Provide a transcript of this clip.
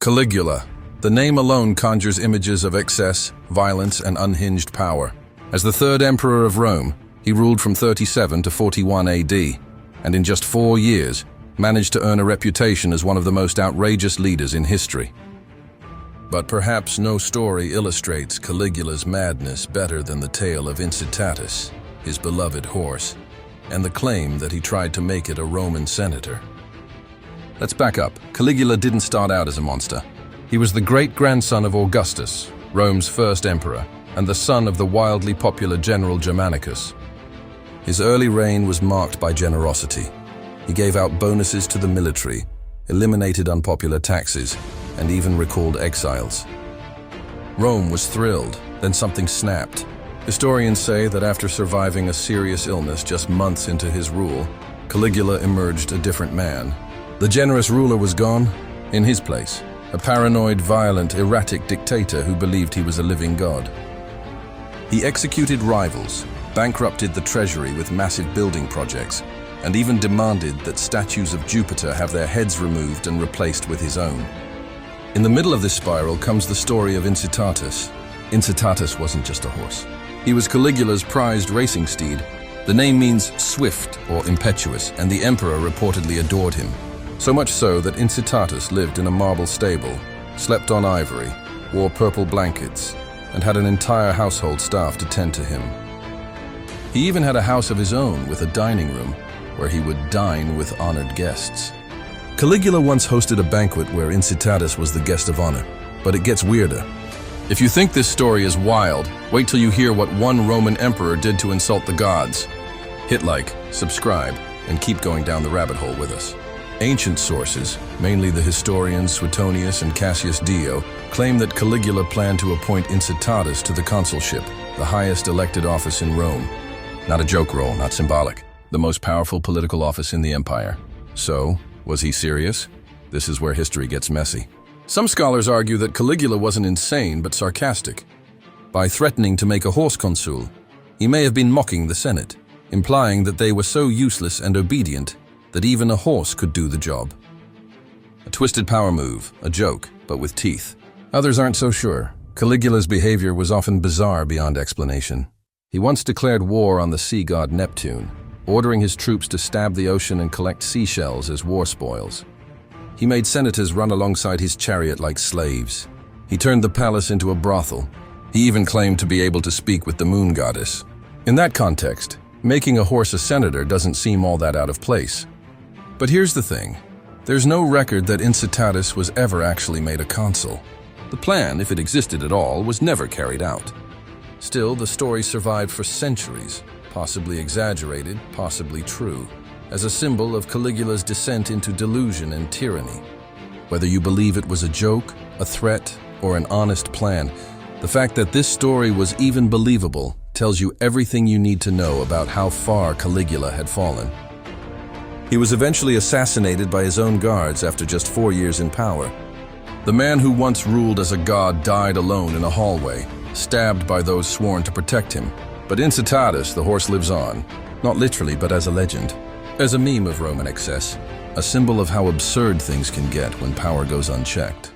Caligula. The name alone conjures images of excess, violence, and unhinged power. As the third emperor of Rome, he ruled from 37 to 41 AD, and in just 4 years, managed to earn a reputation as one of the most outrageous leaders in history. But perhaps no story illustrates Caligula's madness better than the tale of Incitatus, his beloved horse, and the claim that he tried to make it a Roman senator. Let's back up. Caligula didn't start out as a monster. He was the great-grandson of Augustus, Rome's first emperor, and the son of the wildly popular general Germanicus. His early reign was marked by generosity. He gave out bonuses to the military, eliminated unpopular taxes, and even recalled exiles. Rome was thrilled, then something snapped. Historians say that after surviving a serious illness just months into his rule, Caligula emerged a different man. The generous ruler was gone. In his place, a paranoid, violent, erratic dictator who believed he was a living god. He executed rivals, bankrupted the treasury with massive building projects, and even demanded that statues of Jupiter have their heads removed and replaced with his own. In the middle of this spiral comes the story of Incitatus. Incitatus wasn't just a horse. He was Caligula's prized racing steed. The name means swift or impetuous, and the emperor reportedly adored him. So much so that Incitatus lived in a marble stable, slept on ivory, wore purple blankets, and had an entire household staff to tend to him. He even had a house of his own with a dining room where he would dine with honored guests. Caligula once hosted a banquet where Incitatus was the guest of honor, but it gets weirder. If you think this story is wild, wait till you hear what one Roman emperor did to insult the gods. Hit like, subscribe, and keep going down the rabbit hole with us. Ancient sources, mainly the historians Suetonius and Cassius, claim that Caligula planned to appoint Incitatus to the consulship, the highest elected office in Rome. Not a joke role, not symbolic. The most powerful political office in the empire. So, was he serious? This is where history gets messy. Some scholars argue that Caligula wasn't insane but sarcastic. By threatening to make a horse consul, he may have been mocking the Senate, implying that they were so useless and obedient that even a horse could do the job. A twisted power move, a joke, but with teeth. Others aren't so sure. Caligula's behavior was often bizarre beyond explanation. He once declared war on the sea god Neptune, ordering his troops to stab the ocean and collect seashells as war spoils. He made senators run alongside his chariot like slaves. He turned the palace into a brothel. He even claimed to be able to speak with the moon goddess. In that context, making a horse a senator doesn't seem all that out of place. But here's the thing. There's no record that Incitatus was ever actually made a consul. The plan, if it existed at all, was never carried out. Still, the story survived for centuries, possibly exaggerated, possibly true, as a symbol of Caligula's descent into delusion and tyranny. Whether you believe it was a joke, a threat, or an honest plan, the fact that this story was even believable tells you everything you need to know about how far Caligula had fallen. He was eventually assassinated by his own guards after just 4 years in power. The man who once ruled as a god died alone in a hallway, stabbed by those sworn to protect him. But Incitatus, the horse, lives on, not literally but as a legend, as a meme of Roman excess, a symbol of how absurd things can get when power goes unchecked.